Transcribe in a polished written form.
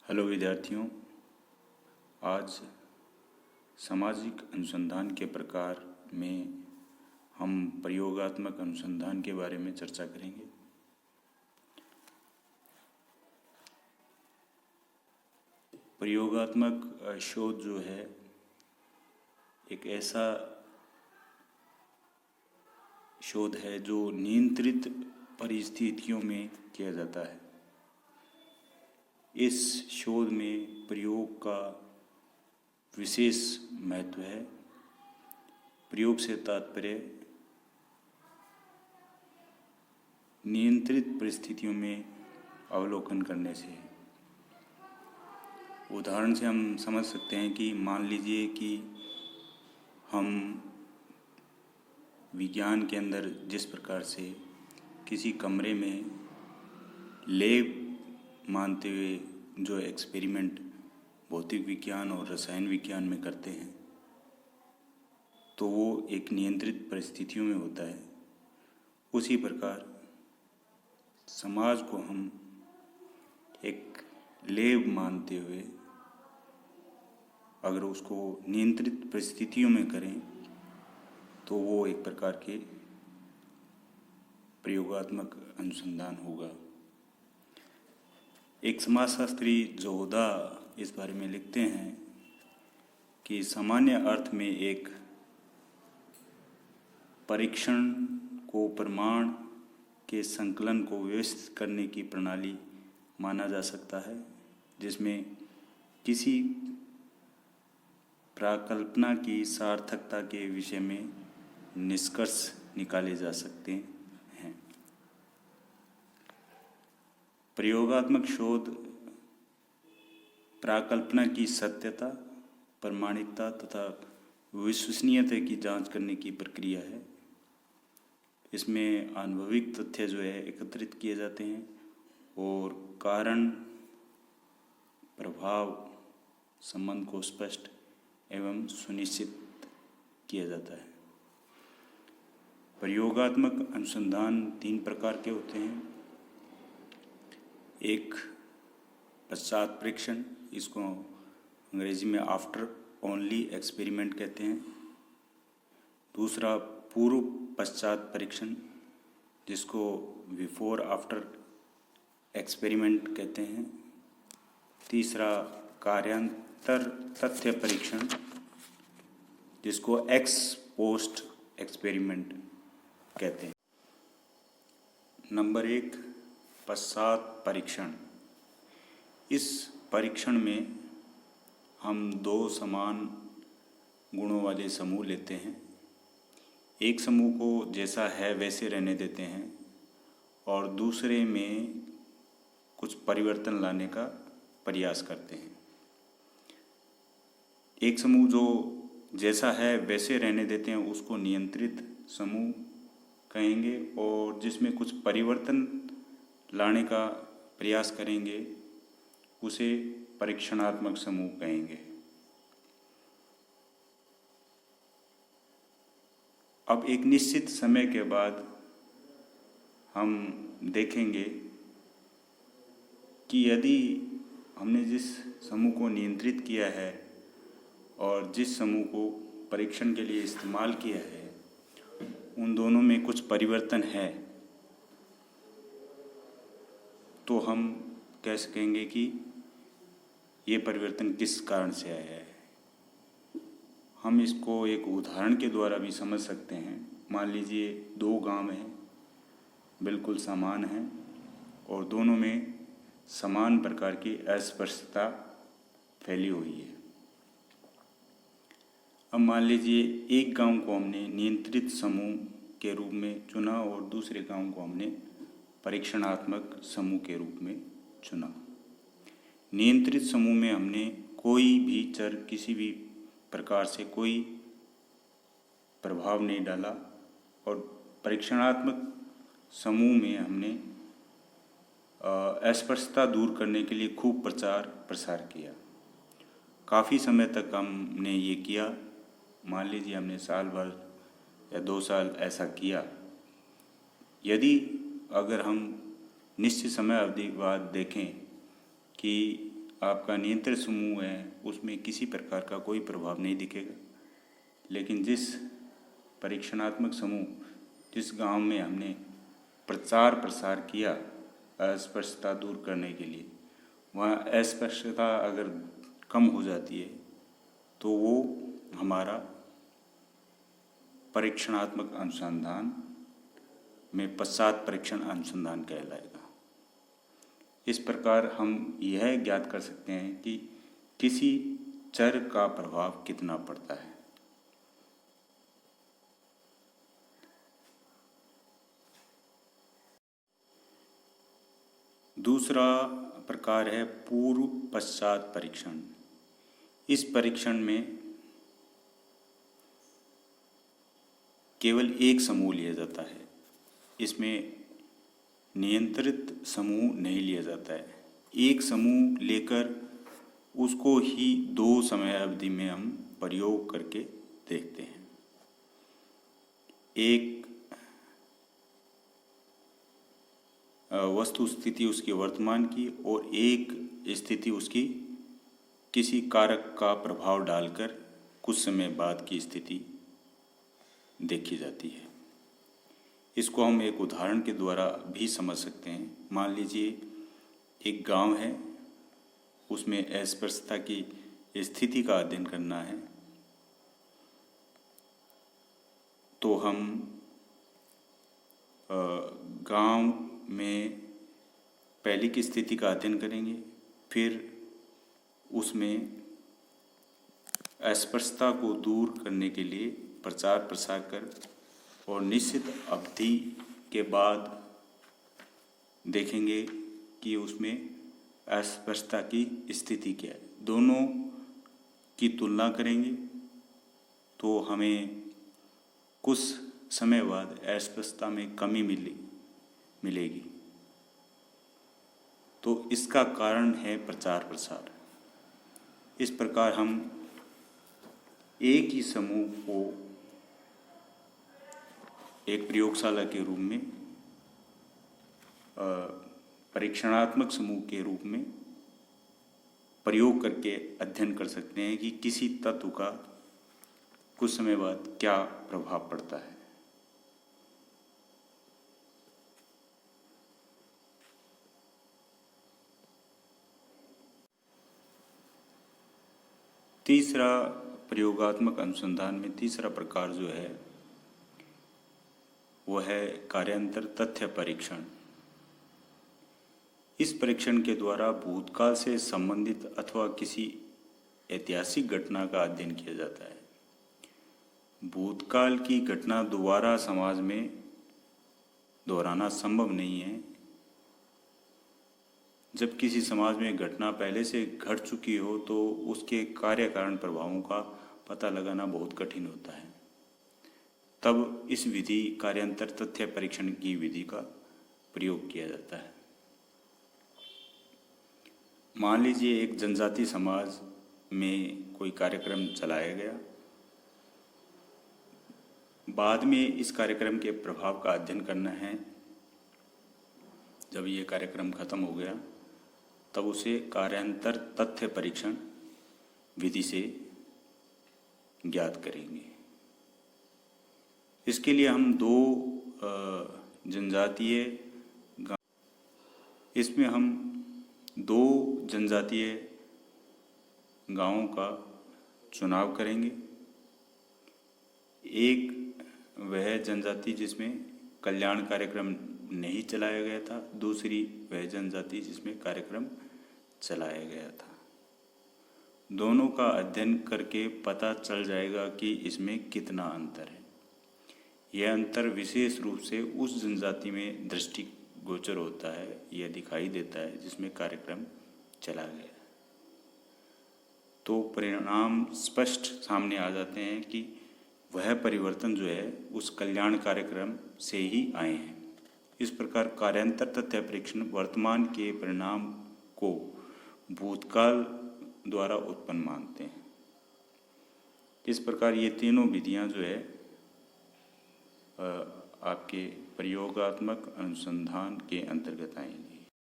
Hello विद्यार्थियों, आज सामाजिक अनुसंधान के प्रकार में हम प्रयोगात्मक अनुसंधान के बारे में चर्चा करेंगे। प्रयोगात्मक शोध जो है एक ऐसा शोध है जो नियंत्रित परिस्थितियों में किया जाता है। इस शोध में प्रयोग का विशेष महत्व है। प्रयोग से तात्पर्य नियंत्रित परिस्थितियों में अवलोकन करने से। उदाहरण से हम समझ सकते हैं कि मान लीजिए कि हम विज्ञान के अंदर जिस प्रकार से किसी कमरे में लैब मानते हुए जो एक्सपेरिमेंट भौतिक विज्ञान और रसायन विज्ञान में करते हैं, तो वो एक नियंत्रित परिस्थितियों में होता है। उसी प्रकार समाज को हम एक लैब मानते हुए अगर उसको नियंत्रित परिस्थितियों में करें तो वो एक प्रकार के प्रयोगात्मक अनुसंधान होगा। एक समाजशास्त्री जोहदा इस बारे में लिखते हैं कि सामान्य अर्थ में एक परीक्षण को प्रमाण के संकलन को व्यवस्थित करने की प्रणाली माना जा सकता है, जिसमें किसी प्राकल्पना की सार्थकता के विषय में निष्कर्ष निकाले जा सकते हैं। प्रयोगात्मक शोध प्राकल्पना की सत्यता, प्रामाणिकता तथा विश्वसनीयता की जांच करने की प्रक्रिया है। इसमें अनुभविक तथ्य जो है एकत्रित किए जाते हैं और कारण प्रभाव संबंध को स्पष्ट एवं सुनिश्चित किया जाता है। प्रयोगात्मक अनुसंधान 3 प्रकार के होते हैं। एक पश्चात परीक्षण, इसको अंग्रेजी में आफ्टर ओनली एक्सपेरिमेंट कहते हैं। दूसरा पूर्व पश्चात परीक्षण, जिसको बिफोर आफ्टर एक्सपेरिमेंट कहते हैं। तीसरा कार्यांतर तथ्य परीक्षण, जिसको एक्स पोस्ट एक्सपेरिमेंट कहते हैं। नंबर 1, पश्चात परीक्षण। इस परीक्षण में हम 2 समान गुणों वाले समूह लेते हैं। एक समूह को जैसा है वैसे रहने देते हैं और दूसरे में कुछ परिवर्तन लाने का प्रयास करते हैं। एक समूह जो जैसा है वैसे रहने देते हैं उसको नियंत्रित समूह कहेंगे, और जिसमें कुछ परिवर्तन लाने का प्रयास करेंगे उसे परीक्षणात्मक समूह कहेंगे। अब एक निश्चित समय के बाद हम देखेंगे कि यदि हमने जिस समूह को नियंत्रित किया है और जिस समूह को परीक्षण के लिए इस्तेमाल किया है, उन दोनों में कुछ परिवर्तन है, तो हम कह सकेंगे कि ये परिवर्तन किस कारण से आया है। हम इसको एक उदाहरण के द्वारा भी समझ सकते हैं। मान लीजिए 2 गांव हैं, बिल्कुल समान हैं और दोनों में समान प्रकार की अस्पष्टता फैली हुई है। अब मान लीजिए एक गांव को हमने नियंत्रित समूह के रूप में चुना और दूसरे गांव को हमने परीक्षणात्मक समूह के रूप में चुना। नियंत्रित समूह में हमने कोई भी चर किसी भी प्रकार से कोई प्रभाव नहीं डाला और परीक्षणात्मक समूह में हमने अस्पष्टता दूर करने के लिए खूब प्रचार प्रसार किया। काफ़ी समय तक हमने ये किया। मान लीजिए हमने साल भर या 2 साल ऐसा किया। यदि अगर हम निश्चित समय अवधि बाद देखें कि आपका नियंत्रित समूह है उसमें किसी प्रकार का कोई प्रभाव नहीं दिखेगा। लेकिन जिस परीक्षणात्मक समूह, जिस गांव में हमने प्रचार प्रसार किया अस्पष्टता दूर करने के लिए, वहाँ अस्पष्टता अगर कम हो जाती है तो वो हमारा परीक्षणात्मक अनुसंधान में पश्चात परीक्षण अनुसंधान कहलाएगा। इस प्रकार हम यह ज्ञात कर सकते हैं कि किसी चर का प्रभाव कितना पड़ता है। दूसरा प्रकार है पूर्व पश्चात परीक्षण। इस परीक्षण में केवल एक समूह लिया जाता है, इसमें नियंत्रित समूह नहीं लिया जाता है। एक समूह लेकर उसको ही 2 समय अवधि में हम प्रयोग करके देखते हैं। एक वस्तु स्थिति उसकी वर्तमान की और एक स्थिति उसकी किसी कारक का प्रभाव डालकर कुछ समय बाद की स्थिति देखी जाती है। इसको हम एक उदाहरण के द्वारा भी समझ सकते हैं। मान लीजिए एक गांव है, उसमें अस्पष्टता की स्थिति का अध्ययन करना है, तो हम गांव में पहले की स्थिति का अध्ययन करेंगे, फिर उसमें अस्पष्टता को दूर करने के लिए प्रचार प्रसार कर और निश्चित अवधि के बाद देखेंगे कि उसमें अस्पष्टता की स्थिति क्या है। दोनों की तुलना करेंगे तो हमें कुछ समय बाद अस्पष्टता में कमी मिलेगी। तो इसका कारण है प्रचार प्रसार। इस प्रकार हम एक ही समूह को एक प्रयोगशाला के रूप में, परीक्षणात्मक समूह के रूप में प्रयोग करके अध्ययन कर सकते हैं कि किसी तत्व का कुछ समय बाद क्या प्रभाव पड़ता है। तीसरा प्रयोगात्मक अनुसंधान में तीसरा प्रकार जो है वो है कार्यांतर तथ्य परीक्षण। इस परीक्षण के द्वारा भूतकाल से संबंधित अथवा किसी ऐतिहासिक घटना का अध्ययन किया जाता है। भूतकाल की घटना दोबारा समाज में दोहराना संभव नहीं है। जब किसी समाज में घटना पहले से घट चुकी हो तो उसके कार्य कारण प्रभावों का पता लगाना बहुत कठिन होता है। तब इस विधि कार्यांतर तथ्य परीक्षण की विधि का प्रयोग किया जाता है। मान लीजिए एक जनजाति समाज में कोई कार्यक्रम चलाया गया, बाद में इस कार्यक्रम के प्रभाव का अध्ययन करना है। जब ये कार्यक्रम खत्म हो गया तब उसे कार्यांतर तथ्य परीक्षण विधि से ज्ञात करेंगे। इसके लिए हम 2 जनजातीय गांवों का चुनाव करेंगे। एक वह जनजाति जिसमें कल्याण कार्यक्रम नहीं चलाया गया था, दूसरी वह जनजाति जिसमें कार्यक्रम चलाया गया था। दोनों का अध्ययन करके पता चल जाएगा कि इसमें कितना अंतर है। यह अंतर विशेष रूप से उस जनजाति में दृष्टिगोचर होता है, यह दिखाई देता है जिसमें कार्यक्रम चला गया। तो परिणाम स्पष्ट सामने आ जाते हैं कि वह परिवर्तन जो है उस कल्याण कार्यक्रम से ही आए हैं। इस प्रकार कार्यांतर तथ्य परीक्षण वर्तमान के परिणाम को भूतकाल द्वारा उत्पन्न मानते हैं। इस प्रकार ये तीनों विधियां जो है आपके प्रयोगात्मक अनुसंधान के अंतर्गत आएंगी।